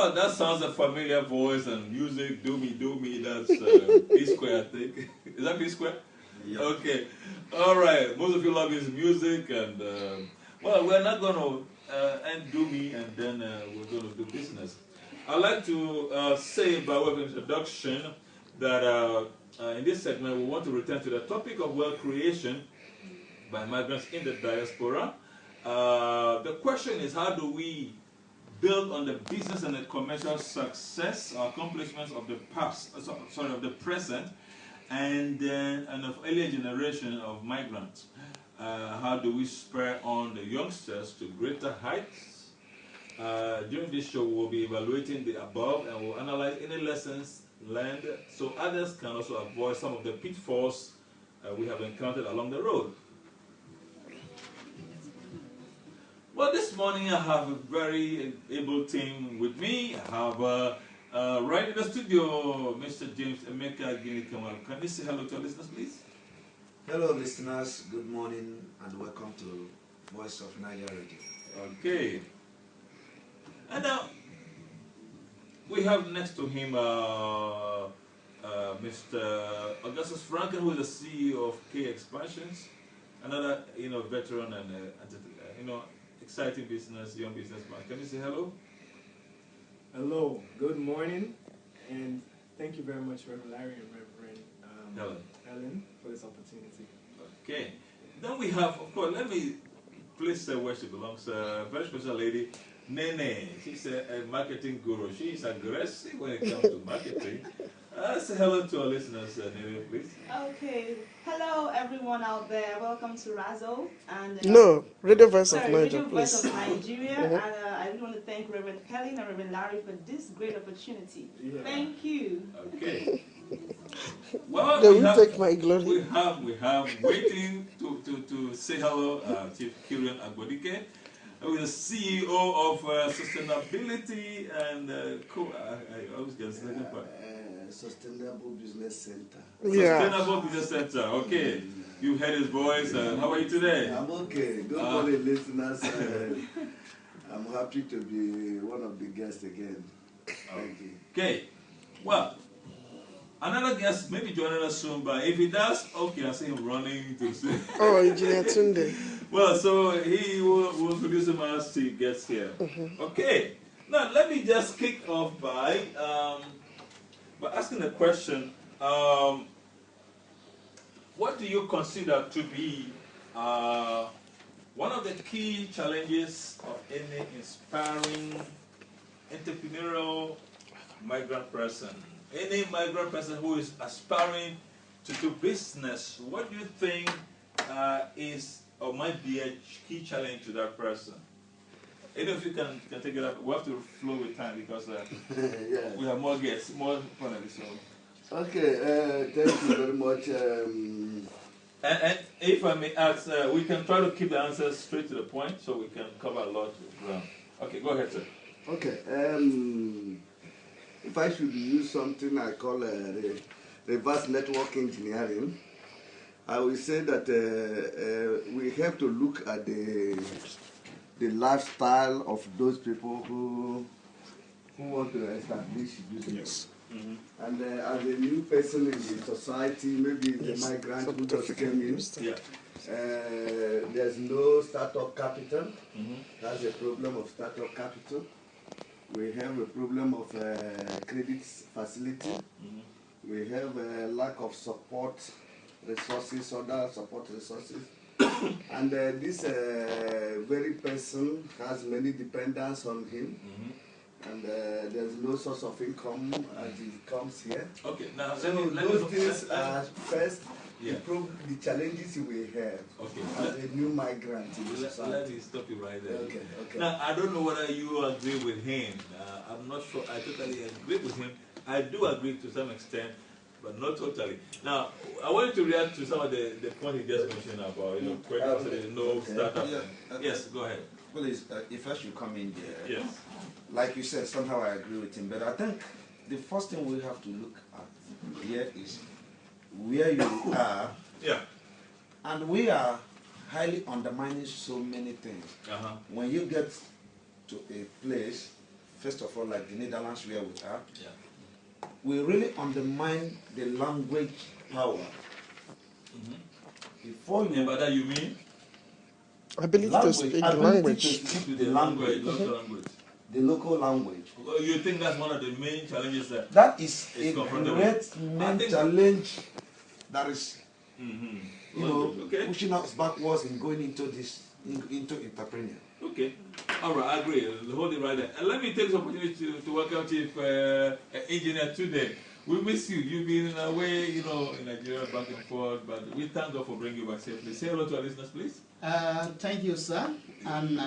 Oh, that sounds a familiar voice and music. Do me. That's P Square, I think. Is that P Square? Yeah. Okay. All right. Most of you love his music, and well, we're not going to end do me, and then we're going to do business. I'd like to say, by way of introduction, that in this segment we want to return to the topic of wealth creation by migrants in the diaspora. The question is, how do we build on the business and the commercial success or accomplishments of the past, of the present, and of earlier generation of migrants? How do we spur on the youngsters to greater heights? During this show, we'll be evaluating the above and we'll analyze any lessons learned so others can also avoid some of the pitfalls we have encountered along the road. Well, this morning I have a very able team with me. I have right in the studio, Mr. James Emeka Gini-Kamal. Can you say hello to our listeners, please? Hello, listeners. Good morning and welcome to Voice of Naija Radio. Okay. And now we have next to him Mr. Augustus Franken, who is the CEO of K Expansions, another veteran and exciting business, young businessman. Can you say hello? Hello, good morning, and thank you very much, Reverend Larry and Reverend Helen, for this opportunity. Okay. Then we have, of course, let me place where she belongs. A very special lady, Nene. She's a marketing guru. She is aggressive when it comes to marketing. Say hello to our listeners, Nene, please. Okay. Hello, everyone out there. Welcome to Razo. And no, Radio Voice of Naija, Radio please. Voice of Nigeria. And I really want to thank Reverend Helen and Reverend Larry for this great opportunity. Yeah. Thank you. Okay. Well, they will take my glory. We have waiting to say hello, Chief Kirian Agbodike, who is the CEO of Sustainability and I always get the second part. Sustainable Business Center. Yeah. Sustainable Business Center. Okay. You've heard his voice. How are you today? I'm okay. Good morning, listeners. I'm happy to be one of the guests again. Thank you. Okay. Well, another guest may be joining us soon, but if he does, okay, I see him running to see. Oh, Engineer Tunde. Well, so he will introduce him as he gets here. Okay. Now, let me just kick off by asking a question. What do you consider to be one of the key challenges of any inspiring entrepreneurial migrant person? Any migrant person who is aspiring to do business, what do you think is or might be a key challenge to that person? Any of you can take it up. We have to flow with time because yeah. we have more guests, more panelists. So. Okay, thank you very much. And if I may ask, we can try to keep the answers straight to the point so we can cover a lot of ground. Okay, go ahead, sir. Okay. If I should use something I call reverse network engineering, I will say that we have to look at the lifestyle of those people who want to establish business. Mm-hmm. And as a new person in the society, maybe the migrant who just came in, there's no startup capital. Mm-hmm. That's a problem of startup capital. We have a problem of credit facility. Mm-hmm. We have a lack of support resources, other support resources. And this very person has many dependents on him. Mm-hmm. And there's no source of income as he comes here. Okay, now so those things are first improve the challenges we have as a new migrant in the society. Let me stop you right there. Okay. Now, I don't know whether you agree with him. I'm not sure I totally agree with him. I do agree to some extent, but not totally. Now, I want you to react to some of the point he just mentioned about, no startup. Yes, go ahead. Well, if I should come in there, yes. Like you said, somehow I agree with him, but I think the first thing we have to look at here is where you are. Yeah. And we are highly undermining so many things. When you get to a place, first of all, like the Netherlands where we are, we really undermine the language power. Before you... by that you mean? Ability to speak the language. To speak the language. Local language. The local language. You think that's one of the main challenges that is a great main challenge that is, pushing us backwards in going into this, into entrepreneur. Okay. All right, I agree. Hold it right there. And let me take this opportunity to welcome Chief Engineer today. We miss you. You've been away, in Nigeria, back and forth, but we thank God for bringing you back safely. Say hello to our listeners, please. Thank you, sir. And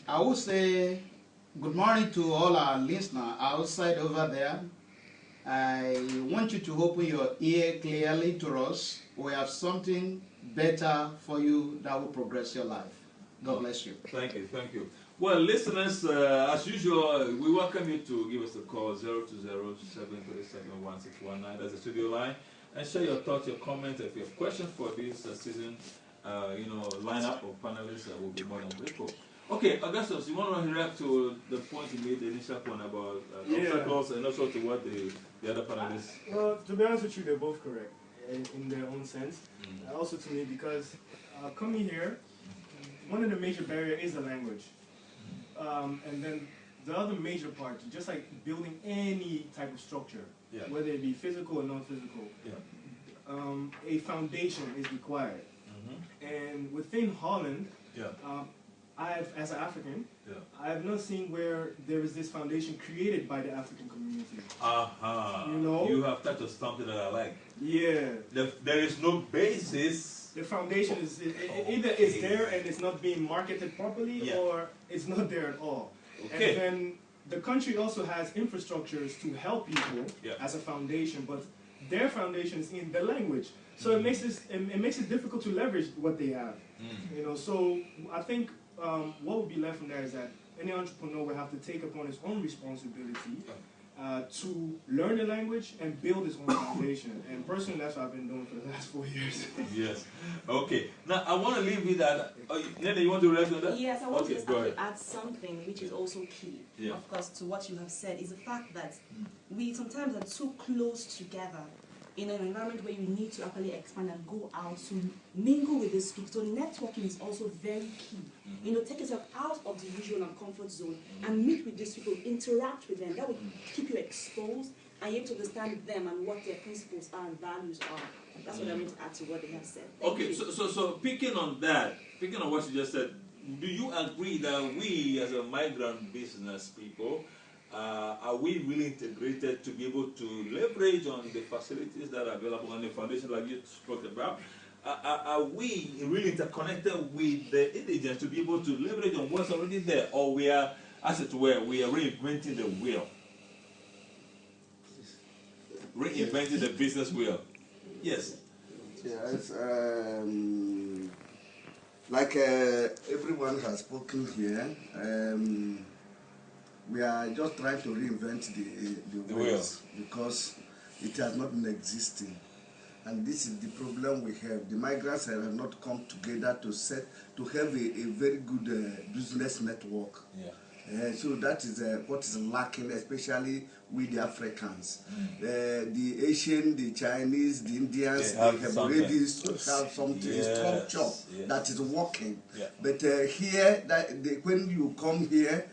I will say good morning to all our listeners outside over there. I want you to open your ear clearly to us. We have something better for you that will progress your life. God bless you. Thank you. Thank you. Well, listeners, as usual, we welcome you to give us a call, 020-737-1619. That's the studio line. And share your thoughts, your comments. If you have questions for this season, lineup of panelists, will be more than grateful. Okay, Augustus, you want to react to the point you made, the initial point about obstacles, and also to what the other panelists... Well, to be honest with you, they're both correct in their own sense. Also to me, because coming here, one of the major barriers is the language. And then the other major part, just like building any type of structure, whether it be physical or non-physical, a foundation is required. And within Holland, as an African, I have not seen where there is this foundation created by the African community. You have touched on something that I like. Yeah. There is no basis. The foundation is either it's there and it's not being marketed properly, or it's not there at all. Okay. And then the country also has infrastructures to help people as a foundation, but their foundation is in the language. So it makes it difficult to leverage what they have. So I think what would be left from there is that any entrepreneur will have to take upon his own responsibility to learn the language and build his own foundation. And personally, that's what I've been doing for the last 4 years. Yes. Okay. Now, I want to leave with that. Nene, you want to react on that? Yes, I want to just add something which is also key, of course, to what you have said, is the fact that we sometimes are too close together in an environment where you need to actually expand and go out to mingle with these people. So networking is also very key. Take yourself out of the usual and comfort zone and meet with these people, interact with them. That will keep you exposed and you able to understand them and what their principles are and values are. That's what I mean to add to what they have said. Thank you. So picking on what you just said, do you agree that we as a migrant business people, are we really integrated to be able to leverage on the facilities that are available on the foundation like you spoke about? Are we really interconnected with the indigents to be able to leverage on what's already there? Or we are, as it were, we are reinventing the wheel? Reinventing the business wheel? Yes. Yes, like everyone has spoken here, we are just trying to reinvent the wheels because it has not been existing. And this is the problem we have. The migrants have not come together to have a very good business network. So that is what is lacking, especially with the Africans. The Asian, the Chinese, the Indians, they have already have something, a structure that is working. But here, when you come here,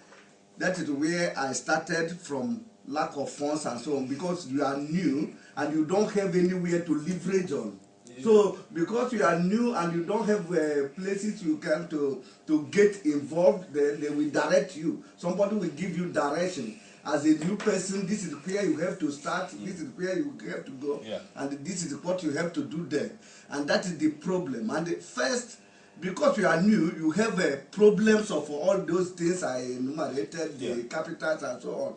that is where I started from, lack of funds and so on, because you are new and you don't have anywhere to leverage on. So because you are new and you don't have places you can to get involved, they will direct you. Somebody will give you direction. As a new person, this is where you have to start, this is where you have to go, and this is what you have to do there. And that is the problem. And first, because you are new, you have problems of all those things I enumerated, the capitals and so on.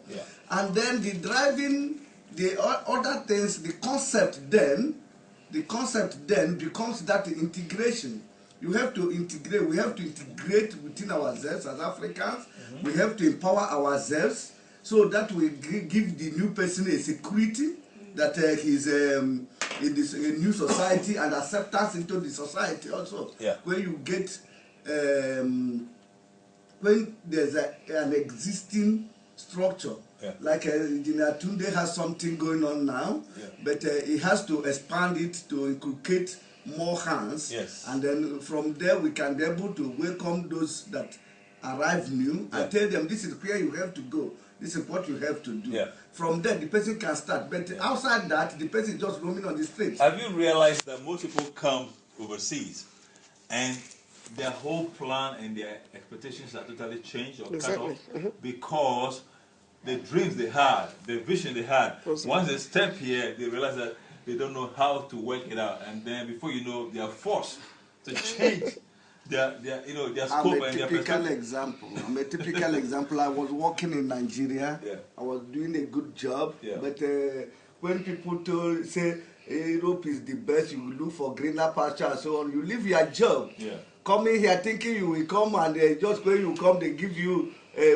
And then the driving, the other things, the concept then becomes that integration. You have to integrate, we have to integrate within ourselves as Africans, we have to empower ourselves so that we give the new person a security that he's in this new society and acceptance into the society also. When you get, when there's an existing structure. Yeah. Like Engineer Tunde has something going on now, but he has to expand it to inculcate more hands. Yes. And then from there we can be able to welcome those that arrive new and tell them this is where you have to go. This is what you have to do. Yeah. From there, the person can start. But outside that, the person is just roaming on the streets. Have you realized that most people come overseas and their whole plan and their expectations are totally changed or cut off because the dreams they had, the vision they had, once they step here, they realize that they don't know how to work it out. And then before you know, they are forced to change their scope and their perspective. I'm a typical example. I was working in Nigeria. Yeah. I was doing a good job. Yeah. But when people say Europe is the best, you will look for greener pasture and so on, you leave your job. Yeah. Coming here thinking you will come and just when you come, they give you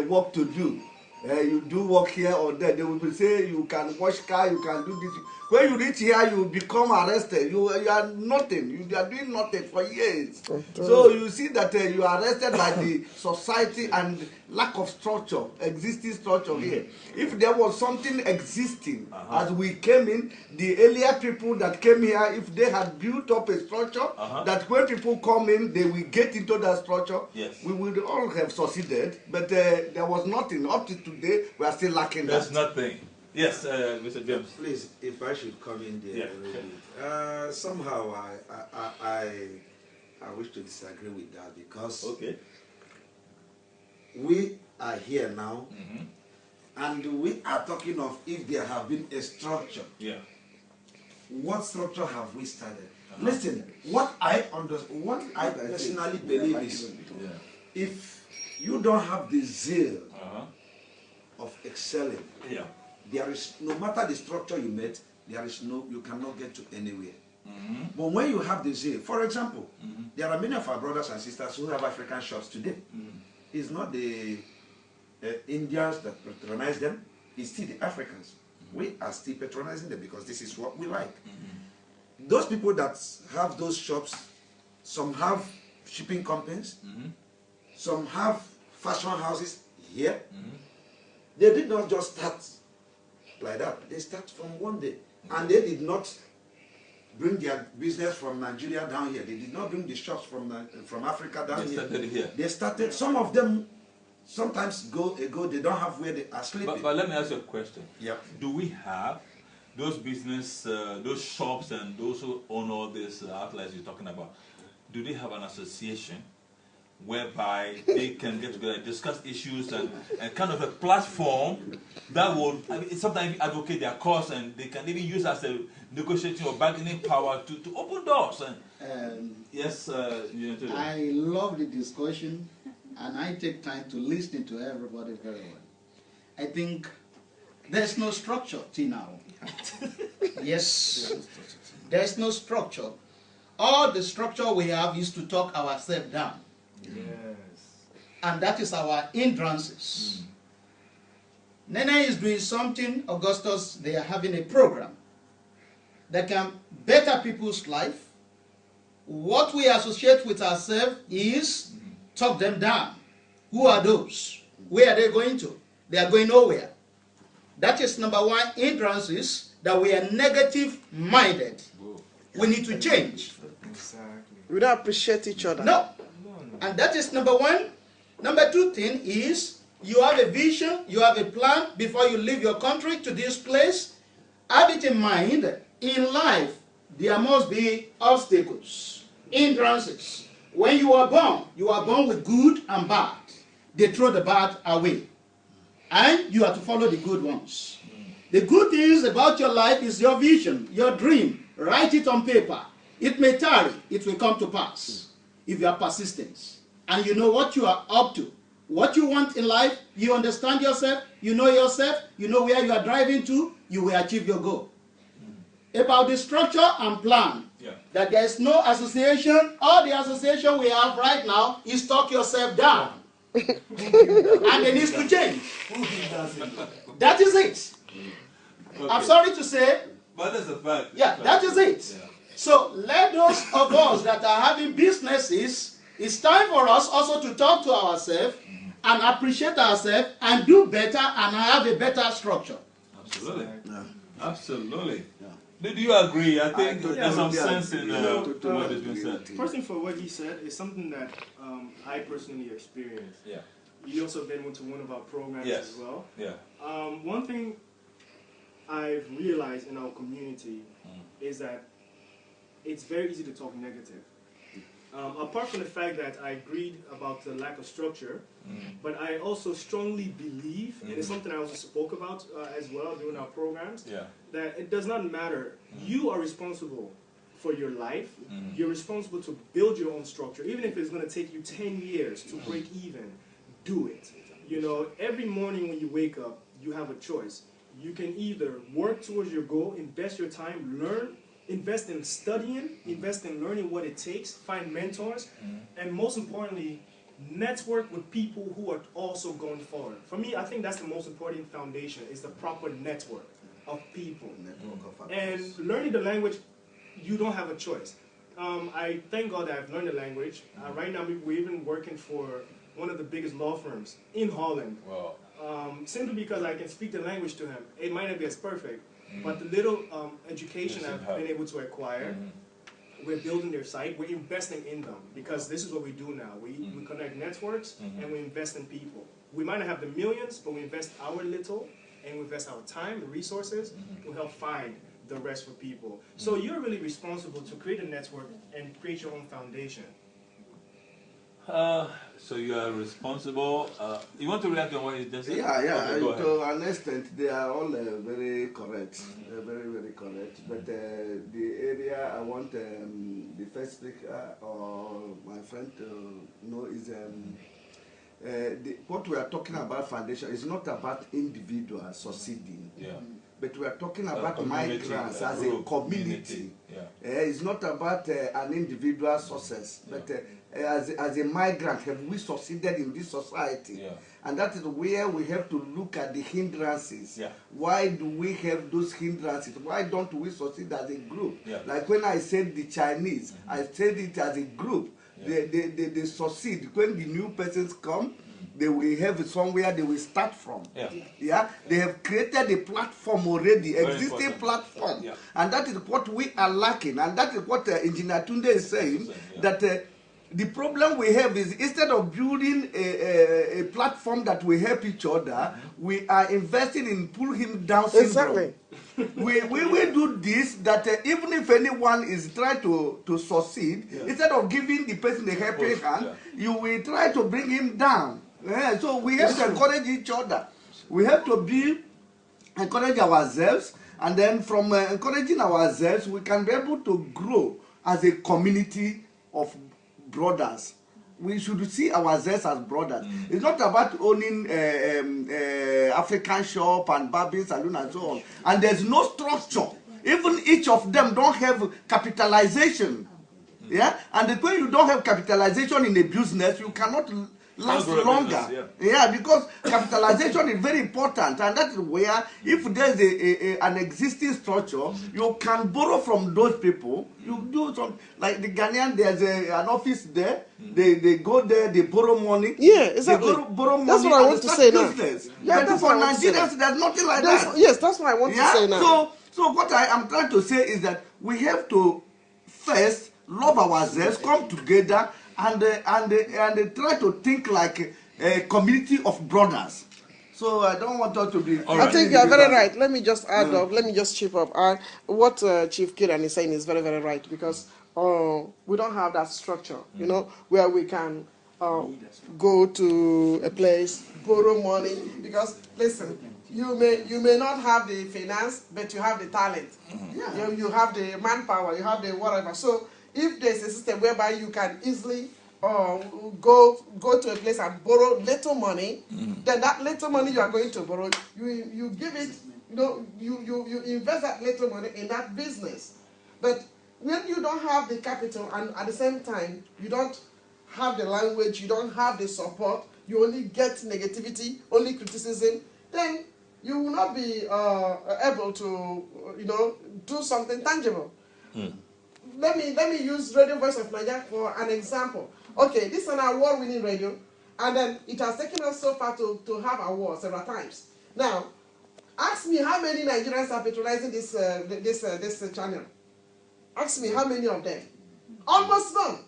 work to do. You do work here or there. They will say you can wash car, you can do this. When you reach here, you become arrested. You are nothing. You are doing nothing for years. So you see that you are arrested by the society and lack of structure, existing structure here. If there was something existing as we came in, the earlier people that came here, if they had built up a structure, that when people come in, they will get into that structure, we would all have succeeded. But there was nothing. Up to today, we are still lacking There's that. nothing. Yes, Mr. James. Please, if I should come in there a little bit. Somehow I wish to disagree with that because we are here now and we are talking of if there have been a structure. Yeah. What structure have we started? Listen, what I personally believe is if you don't have the zeal of excelling, there is, no matter the structure you met, you cannot get to anywhere. But when you have the zeal, for example, there are many of our brothers and sisters who have African shops today. It's not the Indians that patronize them, it's still the Africans. We are still patronizing them because this is what we like. Those people that have those shops, some have shipping companies, some have fashion houses here. They did not just start like that. They start from one day. And they did not bring their business from Nigeria down here. They did not bring the shops from Africa down here. Started here. They started, some of them sometimes they don't have where they are sleeping. But let me ask you a question. Yeah. Do we have those business, those shops and those who own all these outlets you're talking about, do they have an association whereby they can get together, discuss issues and kind of a platform that will sometimes advocate their cause and they can even use as a negotiating or bargaining power to open doors? Yes, I love the discussion and I take time to listen to everybody very well. I think there's no structure till now. Yes, there's no structure. All the structure we have is to talk ourselves down. Yes. And that is our hindrances. Nene is doing something, Augustus, they are having a program that can better people's life. What we associate with ourselves is talk them down. Who are those? Where are they going to? They are going nowhere. That is number one hindrances, that we are negative minded. We need to change. Exactly. We don't appreciate each other. No. And that is number one. Number two thing is you have a vision, you have a plan before you leave your country to this place. Have it in mind, in life, there must be obstacles, hindrances. When you are born with good and bad. They throw the bad away. And you have to follow the good ones. The good things about your life is your vision, your dream. Write it on paper. It may tarry, it will come to pass. If you are persistent and you know what you are up to, what you want in life, you understand yourself, you know where you are driving to, you will achieve your goal. About the structure and plan, that there is no association. All the association we have right now is talk yourself down. And it needs to change. That is it. Okay. I'm sorry to say. But that's a fact. Yeah, that is it. Yeah. So let those of us that are having businesses, it's time for us also to talk to ourselves and appreciate ourselves and do better and have a better structure. Absolutely. Yeah. Absolutely. Yeah. Do you agree? I think totally there's some agree. sense in what has been agree said. with you. First thing for what he said is something that I personally experienced. Yeah. You also been to one of our programs Yes. as well. Yeah. One thing I've realized in our community is that it's very easy to talk negative. Apart from the fact that I agreed about the lack of structure, but I also strongly believe, and it's something I also spoke about as well during our programs, that it does not matter. You are responsible for your life. You're responsible to build your own structure. Even if it's going to take you 10 years to break even, do it. You know, every morning when you wake up, you have a choice. You can either work towards your goal, invest your time, learn, invest in studying, invest in learning what it takes, find mentors, and most importantly, network with people who are also going forward. For me, I think that's the most important foundation, is the proper network of people. And learning the language, you don't have a choice. I thank God that I've learned the language. Right now, we're even working for one of the biggest law firms in Holland. Wow. Simply because I can speak the language to him. It might not be as perfect, but the little education I've been able to acquire, we're building their site, we're investing in them, because this is what we do now. We connect networks and we invest in people. We might not have the millions, but we invest our little and we invest our time and resources to help find the rest for people. So you're really responsible to create a network and create your own foundation. So you are responsible. You want to react on what you just said? Yeah, Okay, go ahead. to an extent, they are all very correct. They're very, very correct. But the area I want the first speaker or my friend to know is what we are talking about foundation is not about individuals succeeding. Yeah. But we are talking about community, migrants a as a group, community. Yeah. It's not about an individual success, but as a migrant, have we succeeded in this society? Yeah. And that is where we have to look at the hindrances. Yeah. Why do we have those hindrances? Why don't we succeed as a group? Yeah. Like when I said the Chinese, I said it as a group. Yeah. They succeed. When the new persons come, they will have somewhere they will start from. Yeah. Yeah, they have created a platform already, Very existing important. platform, Yeah. and that is what we are lacking, and that is what Engineer Tunde is saying. Yeah. That the problem we have is instead of building a platform that will help each other, we are investing in pull him down syndrome. Exactly. we do this that even if anyone is trying to succeed, instead of giving the person a helping hand, you will try to bring him down. So we have to encourage each other. We have to encourage ourselves, and then from encouraging ourselves, we can be able to grow as a community of brothers. We should see ourselves as brothers. It's not about owning African shop and barbing saloon and so on. And there's no structure. Even each of them don't have capitalization. Yeah, and when you don't have capitalization in a business, you cannot last longer. Yeah, because capitalization is very important, and that is where if there's an existing structure, you can borrow from those people. You do some, like the Ghanaian, there's an office there. They go there, they borrow money. Yeah, exactly. They borrow money. That's what I want to say now. Yeah, but that's for what I want to say Nigerians, there's nothing like That's, that. yes, that's what I want to say now. So what I am trying to say is that we have to first love ourselves, come together, and try to think like a community of brothers. So I don't want us to be. I think you are very right. Let me just add up. Let me just chip up. What Chief Kiran is saying is very, very right, because we don't have that structure, you know, where we can go to a place, borrow money. Because listen, you may not have the finance, but you have the talent. You have the manpower. You have the whatever. So if there's a system whereby you can easily go to a place and borrow little money, then that little money you are going to borrow, you give it, you invest that little money in that business. But when you don't have the capital and at the same time you don't have the language, you don't have the support, you only get negativity, only criticism, then you will not be able to do something tangible. Let me use Radio Voice of Naija for an example. Okay, this is an award-winning radio, And then it has taken us so far to have awards several times. Now, ask me how many Nigerians are patronizing this channel. Ask me how many of them. Almost none.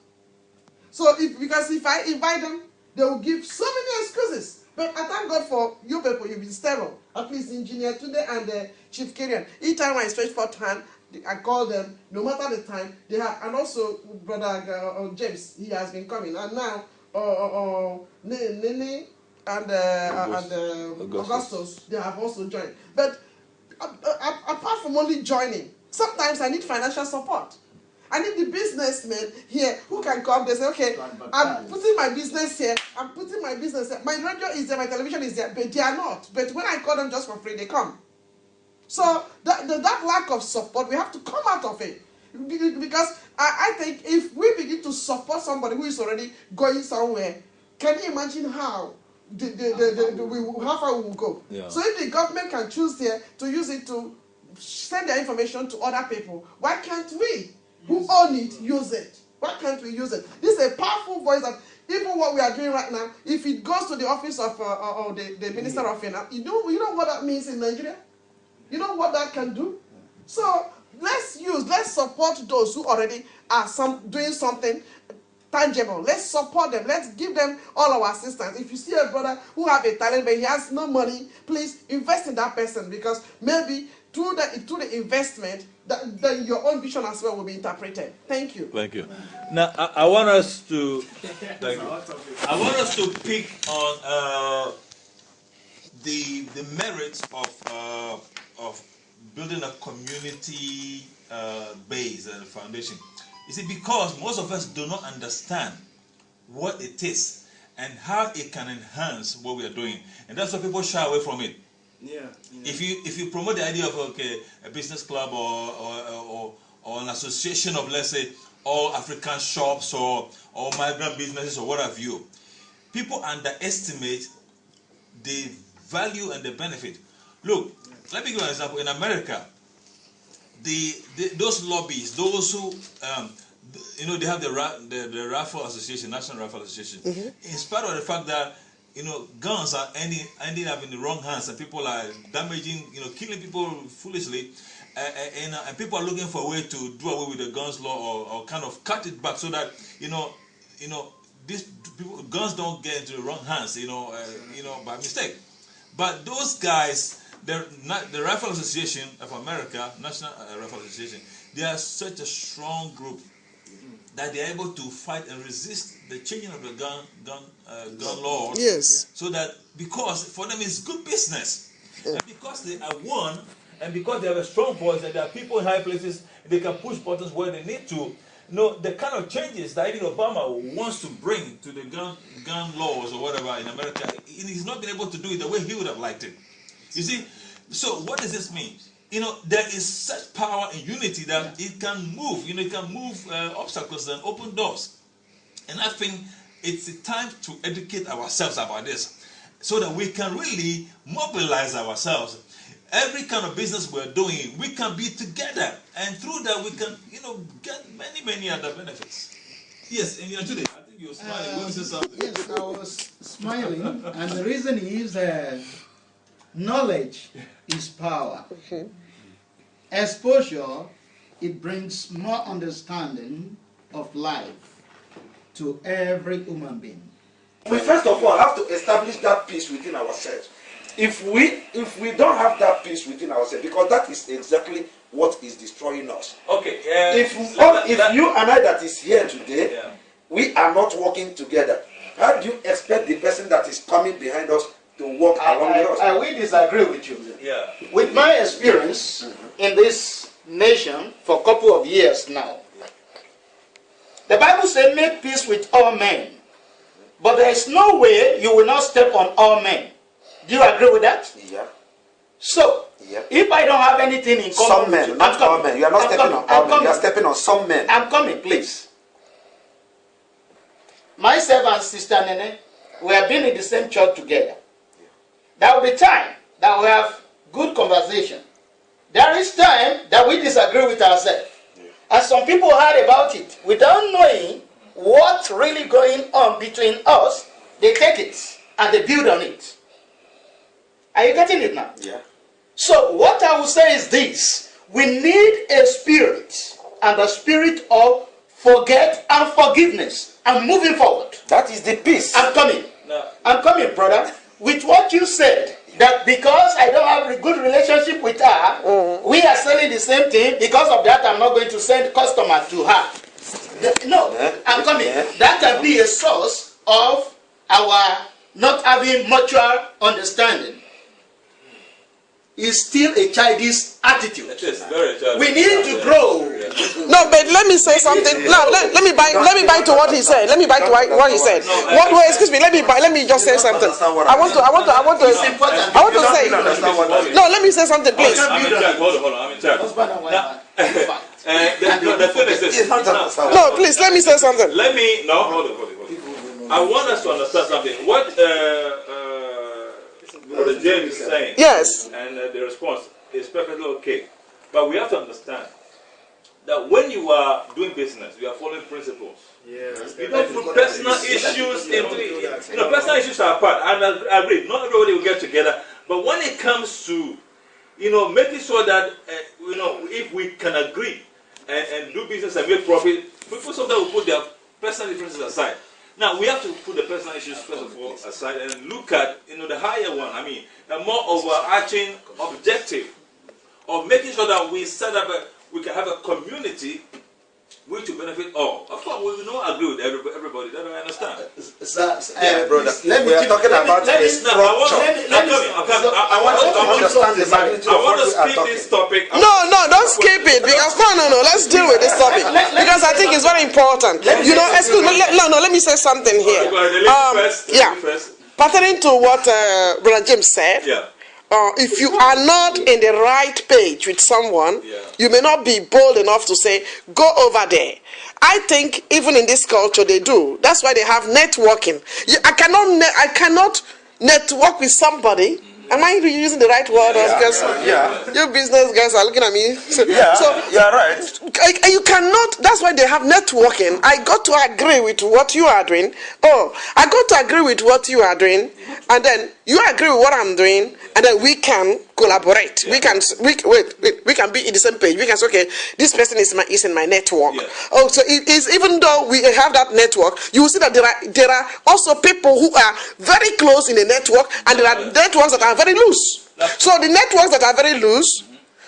So because if I invite them, they will give so many excuses. But I thank God for you people. You've been stable. At least Engineer Tunde and Chief Kirian. Each time I stretch forth hand, I call them. No matter the time they have, and also Brother James, he has been coming, and now Nene and Augustus, they have also joined. But apart from only joining, sometimes I need financial support. I need the businessmen here who can come. They say, okay, I'm putting my business here. I'm putting my business here. My radio is there. My television is there. But they are not. But when I call them just for free, they come. So that lack of support, we have to come out of it. Because I think if we begin to support somebody who is already going somewhere, can you imagine how how far we will go? Yeah. So if the government can choose here to use it to send their information to other people, why can't we, who own it, use it? Why can't we use it? This is a powerful voice that even what we are doing right now, if it goes to the office of the Minister of Finance, you know what that means in Nigeria? You know what that can do? So let's support those who already are doing something tangible. Let's support them. Let's give them all our assistance. If you see a brother who have a talent but he has no money, please invest in that person, because maybe through the investment, then your own vision as well will be interpreted. Thank you. Thank you. Now I want us to thank you. I want us to pick on the merits of building a community base and foundation. You see, because most of us do not understand what it is and how it can enhance what we are doing, and that's why people shy away from it. Yeah. If you promote the idea of a business club or an association of, let's say, all African shops or migrant businesses or what have you, people underestimate the value and the benefit. Look, let me give you an example. In America, those lobbies, those who they have the Rifle Association, National Rifle Association. Mm-hmm. In spite of the fact that guns are ending up in the wrong hands and people are damaging, killing people foolishly, and people are looking for a way to do away with the guns law or kind of cut it back so that these people, guns don't get into the wrong hands, by mistake. But those guys, the Rifle Association of America, National Rifle Association, they are such a strong group that they are able to fight and resist the changing of the gun laws. Yes. So that, because for them it's good business, and because they are one, and because they have a strong voice, and there are people in high places, they can push buttons where they need to. The kind of changes that even Obama wants to bring to the gun laws or whatever in America, he's not been able to do it the way he would have liked it. You see, so what does this mean? There is such power in unity that it can move. It can move obstacles and open doors. And I think it's the time to educate ourselves about this, so that we can really mobilize ourselves. Every kind of business we're doing, we can be together, and through that we can, get many, many other benefits. Yes, and today, I think you're smiling. What is something? Yes, I was smiling, and the reason is knowledge is power. Okay. Exposure, it brings more understanding of life to every human being. We first of all have to establish that peace within ourselves. If we don't have that peace within ourselves, because that is exactly what is destroying us. Okay. If you and I that is here today, we are not working together, how do you expect the person that is coming behind us to walk along with us? I will disagree with you. Yeah. With my experience in this nation for a couple of years now, the Bible says, make peace with all men. But there is no way you will not step on all men. Do you agree with that? Yeah. So, if I don't have anything in common, some men, not all men. You are not stepping on all men. You are stepping on some men. I'm coming, please. Myself and Sister Nene, we have been in the same church together. There will be time that we have good conversation. There is time that we disagree with ourselves. And some people heard about it without knowing what's really going on between us they take it and they build on it. Are you getting it now? Yeah. So what I will say is this: we need a spirit, and the spirit of forget and forgiveness and moving forward. That is the peace. I'm coming. No. I'm coming, brother. With what you said, that because I don't have a good relationship with her, we are selling the same thing. Because of that, I'm not going to send customer to her. No, I'm coming. That can be a source of our not having mutual understanding. Is still a childish attitude. It is very childish. We need to grow. No, but let me say something. No, let me buy to what he said. Let me buy to what he said. Excuse me. Let me just say something. I want to say. No, let me say something, please. I'm in charge. Hold on. I'm in charge. The thing is this. No, please, let me say something. Hold on. I want us to understand something. What Brother James is saying. Yes. And the response is perfectly okay. But we have to understand that when you are doing business, you are following principles. Yes. You don't put personal issues into it. You know, personal issues are apart. And I agree, not everybody will get together. But when it comes to, making sure that, if we can agree and do business and make profit, people sometimes will put their personal differences aside. Now, we have to put the personal issues, first of all, aside and look at, the higher one. I mean, a more overarching objective of making sure that we set up we can have a community which will benefit all. Of course, we will not agree with everybody. That I understand. Brother. We are talking about the structure. I want to skip this topic. No, don't skip it because no. Let's deal with this topic because I think it's very important. Excuse me. No. Let me say something here. Pertaining to what Brother James said. Yeah. If you are not in the right page with someone, you may not be bold enough to say, go over there. I think even in this culture they do. That's why they have networking. I cannot network with somebody. Am I using the right word? Because you business guys are looking at me. So you're right. You cannot. That's why they have networking. I got to agree with what you are doing. I got to agree with what you are doing, and then you agree with what I'm doing, and then we can collaborate. We can be in the same page. We can say, okay, this person is in my network. So it is, even though we have that network, you will see that there are also people who are very close in the network, and there are networks that are very loose. So the networks that are very loose,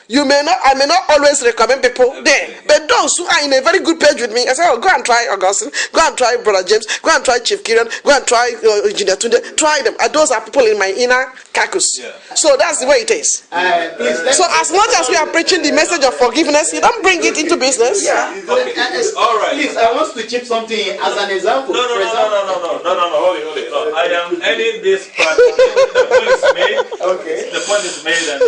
I may not always recommend people there. But those who are in a very good page with me, I say, go and try Augustine, go and try Brother James, go and try Chief Kiran, go and try Engineer Tunde, try them. And those are people in my inner caucus. So that's the way it is. So as much as we are preaching the message of forgiveness, you don't bring it into business. All right. Please, I want to chip something as an example. No, hold it. No, I am ending this part. The point is made. Okay. The point is made, and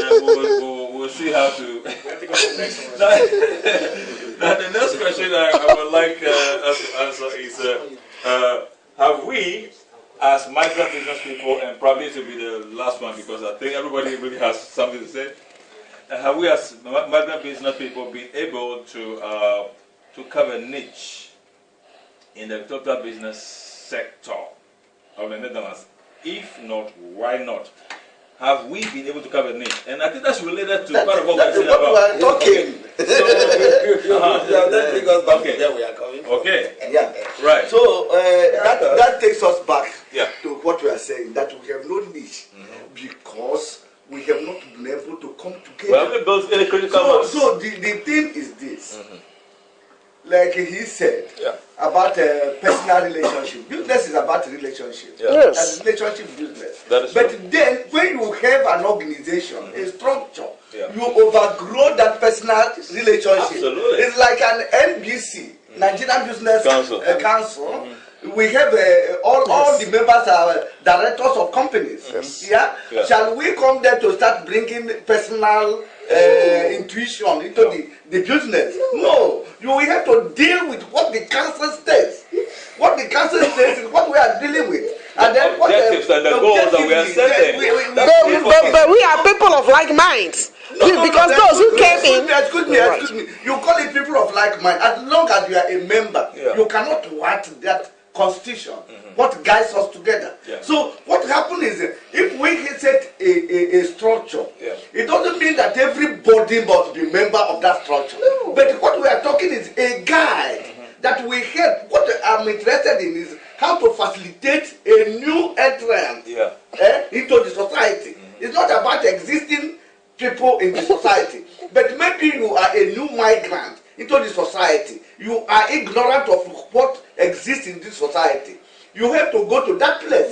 we'll see how to. Now, the next question I would like us to answer is: have we, as migrant business people, and probably it will be the last one because I think everybody really has something to say. Have we, as migrant business people, been able to cover niche in the total business sector of the Netherlands? If not, why not? Have we been able to cover niche? And I think that's related to part of what we're saying about. We are talking. That brings us back to where we are coming from. Okay. Yeah. Right. So that takes us back to what we are saying, that we have no niche because we have not been able to come together. Well, we built a critical mass. So the thing is this. Like he said about personal relationship. Business is about relationship. Yes. That's relationship business. That is but true. then when you have an organization, a structure, you overgrow that personal relationship. Absolutely. It's like an NBC, Nigerian Business Council. We have all the members are directors of companies. Shall we come there to start bringing personal intuition into the business? No. We have to deal with what the council states. What the council states is what we are dealing with. And then objectives and the goals that we are setting. But we are people of like minds. Because those who came in. Excuse me. You call it people of like mind. As long as you are a member, you cannot want that constitution, what guides us together. Yeah. So what happens is, if we set a structure, it doesn't mean that everybody must be member of that structure. No. But what we are talking is a guide that we help. What I'm interested in is how to facilitate a new entrant into the society. It's not about existing people in the society, but maybe you are a new migrant into the society. You are ignorant of what exists in this society. You have to go to that place.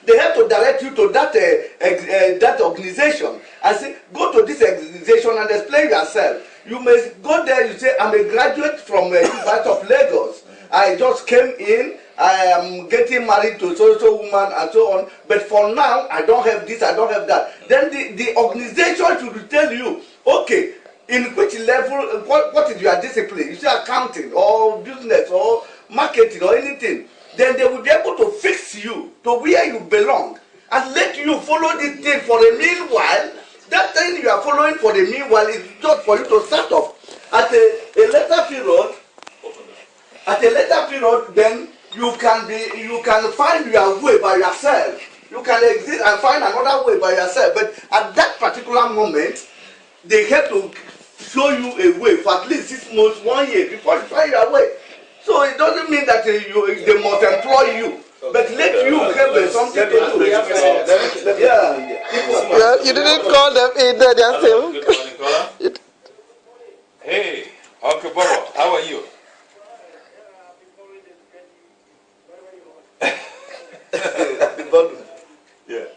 They have to direct you to that that organization and say, go to this organization and explain yourself. You may go there, you say, I'm a graduate from University of Lagos. I just came in, I am getting married to so woman and so on, but for now, I don't have this, I don't have that. Then the organization should tell you, okay, in which level, what is your discipline? You say accounting or business or marketing or anything. Then they will be able to fix you to where you belong and let you follow this thing for a meanwhile. That thing you are following for the meanwhile is just for you to start off. At a later period, then you can find your way by yourself. You can exist and find another way by yourself. But at that particular moment, they have to show you a way for at least 6 months, 1 year before you find your way. So it doesn't mean that they must employ you, but let you have something to do. You didn't call them in there, they're still. Good morning, caller. Hey, Uncle Bobo, how are you? Yeah.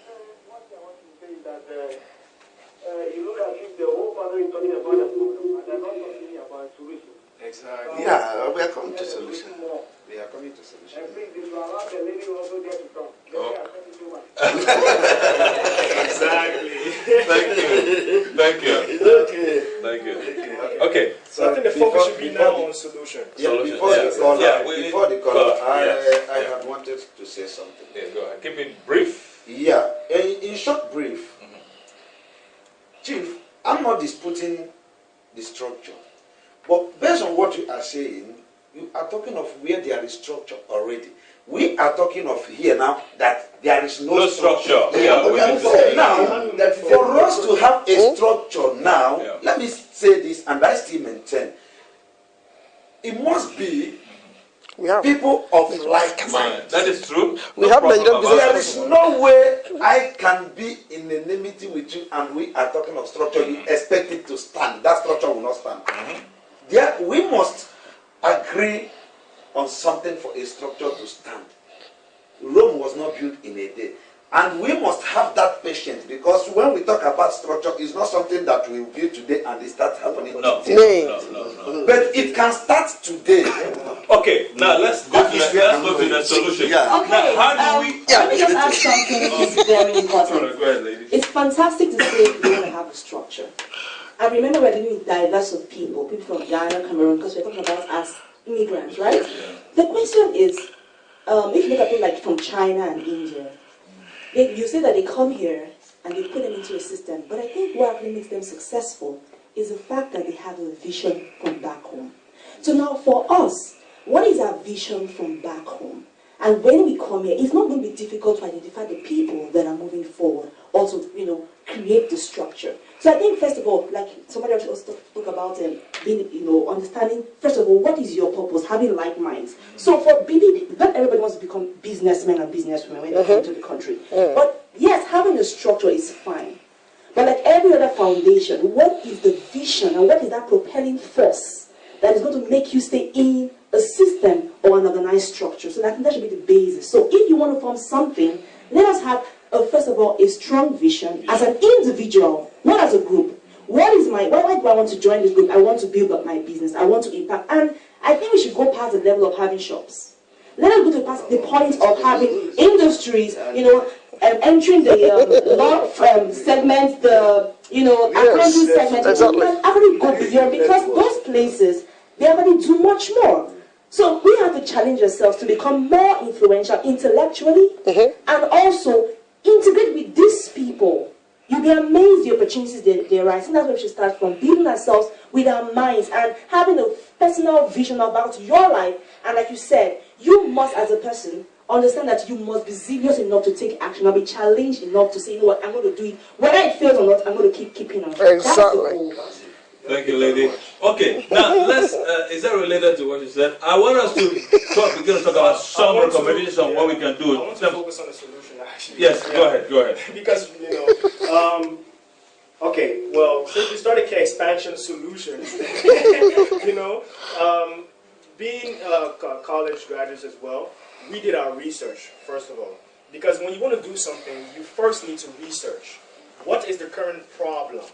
You look at it, the whole family is talking about the problem, and they're not talking about solution. Exactly. Yeah, we are coming to solution. We are coming to solution. And please, if you allow the lady also there to talk, Exactly. Thank you. It's okay. Thank you. Okay. So I think the focus should be now on solution. Yeah, before the caller, I had wanted to say something. Yeah, go ahead. Keep it brief. Yeah, in short brief, Chief, I'm not disputing the structure, but based on what you are saying, you are talking of where there is structure already. We are talking of here now that there is no structure. Yeah, now, that for us to have a structure now, let me say this, and I still maintain, it must be people of like mind. That is true. There is no way I can be in enmity with you and we are talking of structure. You expect it to stand. That structure will not stand. There, we must agree on something for a structure to stand. Rome was not built in a day. And we must have that patience, because when we talk about structure, it's not something that we build today and it starts happening. No. But it can start today. Okay, now let's go to the solution. Yeah. Okay, now, how do we... let me just add something which is very important. Go ahead, ladies. It's fantastic to say we want to have a structure. And remember, we're dealing with diverse of people from Ghana, Cameroon, because we're talking about as immigrants, right? Yeah. The question is, if you look at people like from China and India, you say that they come here and they put them into a system, but I think what actually makes them successful is the fact that they have a vision from back home. So now for us, what is our vision from back home? And when we come here, it's not going to be difficult to identify the people that are moving forward, also, create the structure. So I think, first of all, like somebody else also spoke about being, understanding, first of all, what is your purpose, having like minds. So for BB, not everybody wants to become businessmen and businesswomen when they come to the country. But yes, having a structure is fine. But like every other foundation, what is the vision and what is that propelling force that is going to make you stay in a system or an organized structure? So that should be the basis. So if you want to form something, let us have, first of all, a strong vision as an individual, not as a group. Why do I want to join this group? I want to build up my business. I want to impact. And I think we should go past the level of having shops. Let us go to past the point of having industries, entering the law segment, the accounting segment. Exactly. And actually go beyond, because those places, they already do much more. So we have to challenge ourselves to become more influential intellectually and also integrate with these people. You'll be amazed the opportunities they arise. And that's where we should start from, building ourselves with our minds and having a personal vision about your life. And like you said, you must, as a person, understand that you must be zealous enough to take action and be challenged enough to say, you know what, I'm going to do it. Whether it fails or not, I'm going to keep keeping on. Exactly. That's the goal. Thank you, lady. Okay, now let's, is that related to what you said? I want us to begin to talk about some recommendations on what we can do. I want to focus on the solution, actually. Yes, go ahead. Because, okay, well, since we started expansion solutions, being college graduates as well, we did our research, first of all. Because when you want to do something, you first need to research. What is the current problem,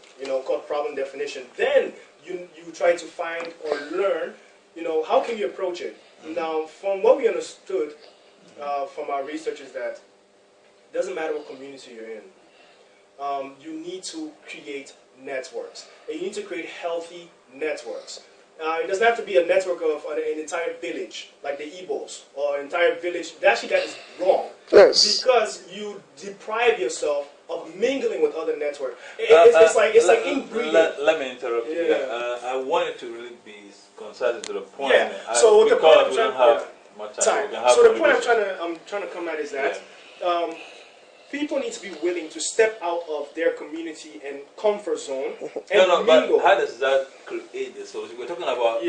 called problem definition. Then you try to find or learn, how can you approach it. Now, from what we understood from our research is that it doesn't matter what community you're in. You need to create networks. And you need to create healthy networks. It doesn't have to be a network of an entire village, like the Igbos, or an entire village. Actually, that is wrong. Yes. Because you deprive yourself of mingling with other networks. It's like inbreeding. Let me interrupt you. I wanted to really be concise to the point. Yeah. So the point I'm trying to I'm trying to come at is that people need to be willing to step out of their community and comfort zone and mingle. But how does that create the solution? We're talking about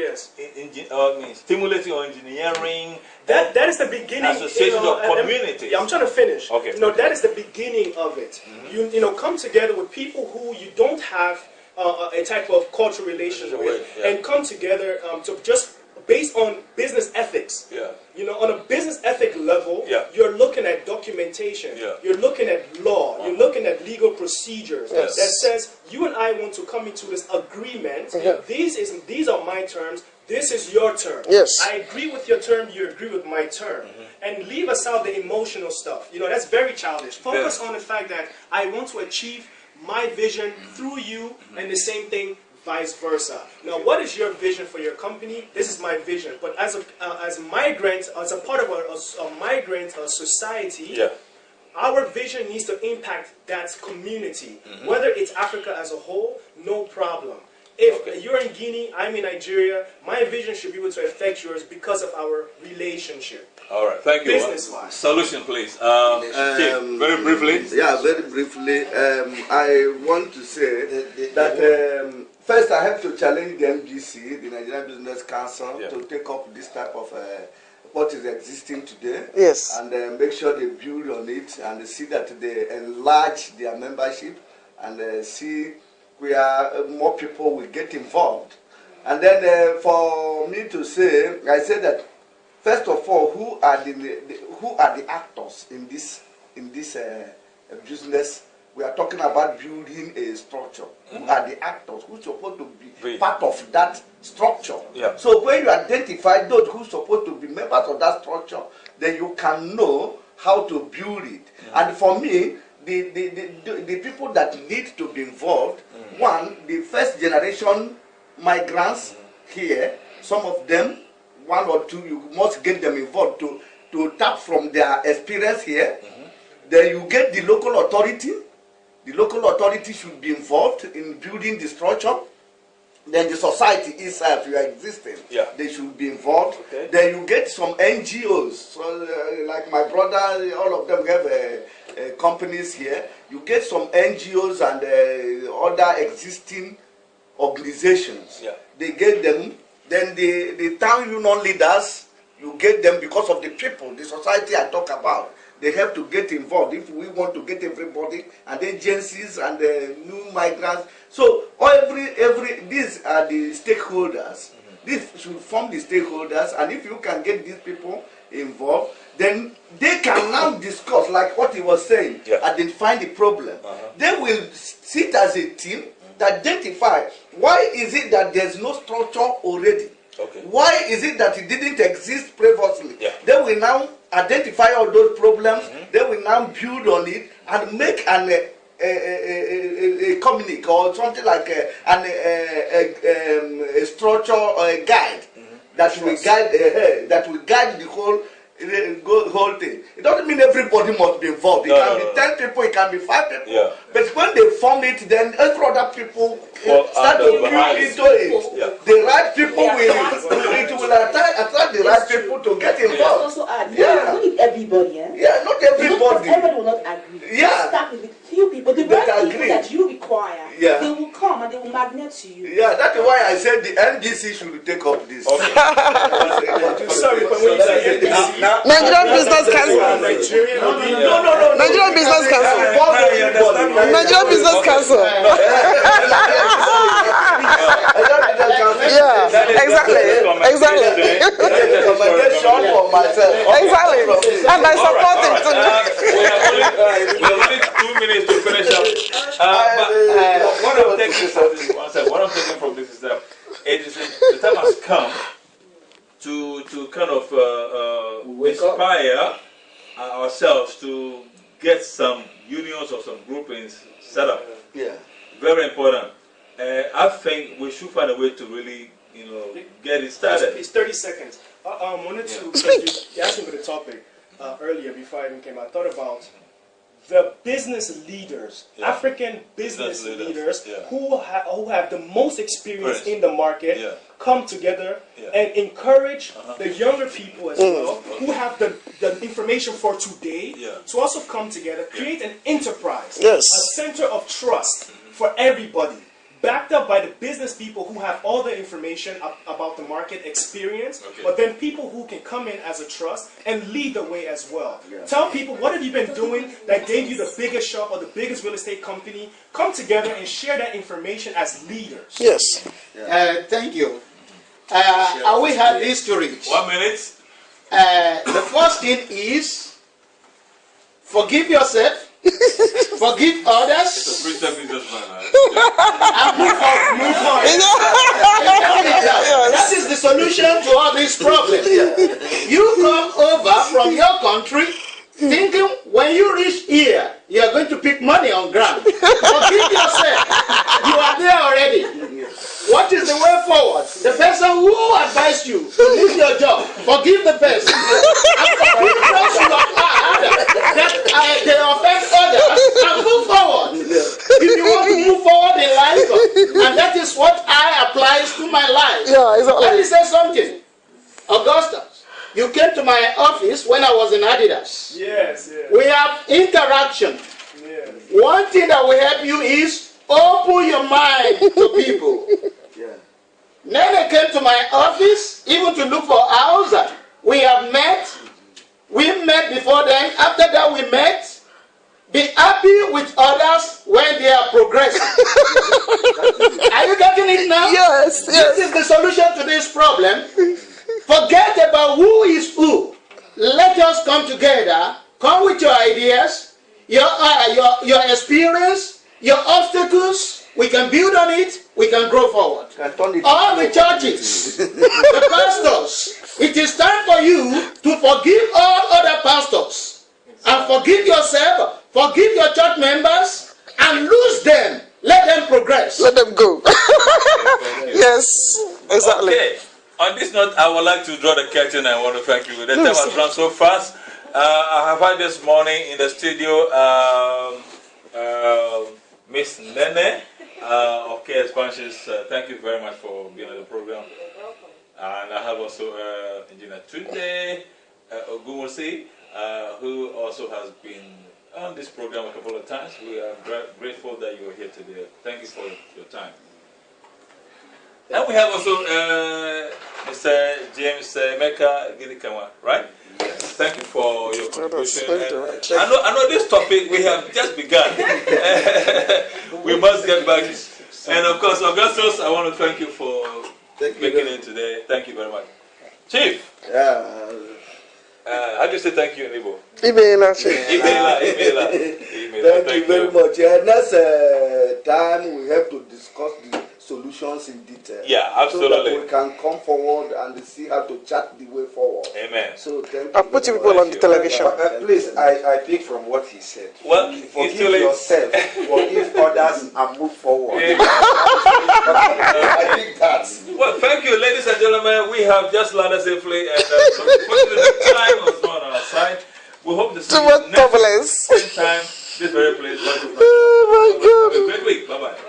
stimulating or engineering. That is the beginning. Associations of communities. I'm trying to finish. Okay. That is the beginning of it. You come together with people who you don't have a type of cultural relationship with, and come together to just based on business ethics. On a business ethic level, you're looking at documentation, you're looking at law, you're looking at legal procedures that says you and I want to come into this agreement. These are my terms. This is your term. Yes. I agree with your term, you agree with my term. And leave aside the emotional stuff. That's very childish. Focus on the fact that I want to achieve my vision through you, and the same thing vice versa. Now, what is your vision for your company? This is my vision. But as migrants, as a part of a migrant society, our vision needs to impact that community. Whether it's Africa as a whole, no problem. If you're in Guinea, I'm in Nigeria, my vision should be able to affect yours because of our relationship. All right, thank you. Business-wise. Solution, please. Very briefly. Yeah, very briefly. I want to say that first I have to challenge the MBC, the Nigerian Business Council, to take up this type of what is existing today. Yes. And make sure they build on it and see that they enlarge their membership and see where more people will get involved. And then for me to say, I say that first of all, who are the actors in this business? We are talking about building a structure. Who are the actors who are supposed to be part of that structure? So when you identify those who are supposed to be members of that structure, then you can know how to build it. And for me, the people that need to be involved, one, the first generation migrants here, some of them, one or two, you must get them involved to tap from their experience here. Then you get the local authority. The local authority should be involved in building the structure. Then the society itself, you are existing, they should be involved. Then you get some NGOs, so like my brother, all of them have companies here. You get some NGOs and other existing organizations. They get them. Then the town union leaders, you get them because of the people, the society I talk about. They have to get involved if we want to get everybody, and agencies and new migrants. So these are the stakeholders. This should form the stakeholders, and if you can get these people involved, then they can now discuss, like what he was saying, identify the problem. They will sit as a team to identify why is it that there's no structure already. Why is it that it didn't exist previously? They will now identify all those problems. They will now build on it and make a communique or something like a structure or a guide that will guide the whole whole thing. It doesn't mean everybody must be involved. It can be 10 people, it can be 5 people. Yeah. But when they form it, then every other people start to build into it. Yeah. The right people will attract the right people to get involved. Also add, Yeah. not everybody, eh? Yeah, not everybody. Everybody will not agree. Yeah. Start with few people. The That right people agree. that you require, Yeah. they will come and they will magnet to you. Yeah, that's why I said the NGC should take up this. Okay. Sorry, but when you say NBC, Nigerian Business Council. Nigerian or the- No. Nigerian Business Council. Nigerian Nigerian Business Council. Yeah, exactly. Recommendation for myself. Exactly. And I support it too. We have only 2 minutes to finish up. What I'm taking from this is that the time has come to kind of inspire ourselves to get some unions or some groupings set up. Yeah. Very important. I think we should find a way to really, get it started. It's 30 seconds. I wanted to, you asked me for the topic earlier before I even came. I thought about the business leaders, Yeah. African business leaders yeah. who have the most experience in the market, Yeah. come together Yeah. and encourage the younger people as well, who have the information for today, Yeah. to also come together, create an enterprise, Yes. a center of trust for everybody, backed up by the business people who have all the information about the market experience, Okay. but then people who can come in as a trust and lead the way as well. Tell people, what have you been doing that gave you the biggest shop or the biggest real estate company? Come together and share that information as leaders. Yes. Thank you. I will have this to reach. 1 minute. The first thing is forgive yourself, forgive others, Christian businessman. and move on. That is the solution to all these problems. You come over from your country thinking when you reach here, you are going to pick money on ground. Forgive yourself. You are there already. What is the way forward? The person who advised you to leave your job, forgive the person. And forgive those who have had that they offend others and move forward. If you want to move forward in life, and that is what I applies to my life. Yeah, exactly. Let me say something. Augustus, you came to my office when I was in Adidas. Yes, yes. We have interaction. Yes. One thing that will help you is open your mind to people. Nene came to my office even to look for a house. We have met. We met before then. After that we met. Be happy with others when they are progressing. Are you getting it now? Yes, yes. This is the solution to this problem. Forget about who is who. Let us come together. Come with your ideas, your experience, your obstacles. We can build on it. We can grow forward. All the churches, the pastors, it is time for you to forgive all other pastors and forgive yourself, forgive your church members, and lose them. Let them progress. Let them go. Yes, exactly. Okay. On this note, I would like to draw the curtain. I want to thank you. The time has run so fast. I have had this morning in the studio Miss Nene of K Expansions. Thank you very much for being on the program. And I have also Engineer Tunde Ogunwusi, who also has been on this program a couple of times. We are grateful that you are here today. Thank you for your time. And we have also Mr. James Mecca Gidikama, right? Yes. Thank you for your contribution. I know this topic we have just begun. We must get back. And of course, Augustus, I want to thank you for making it today. Thank you very much. Chief. How do you say thank you in Igbo? Email. Thank you very much. Next time we have to discuss the solutions in detail. Yeah, absolutely. So that we can come forward and see how to chart the way forward. Amen. So thank you. I'll put people on the television. Please, I pick from what he said. Well, forgive yourself, forgive others, and move forward. I think that's. Well, thank you, ladies and gentlemen. We have just landed safely, and the time was not side. We hope to see Too you much next turbulence. same time, this very place. Oh my God. Have a great week. Bye-bye.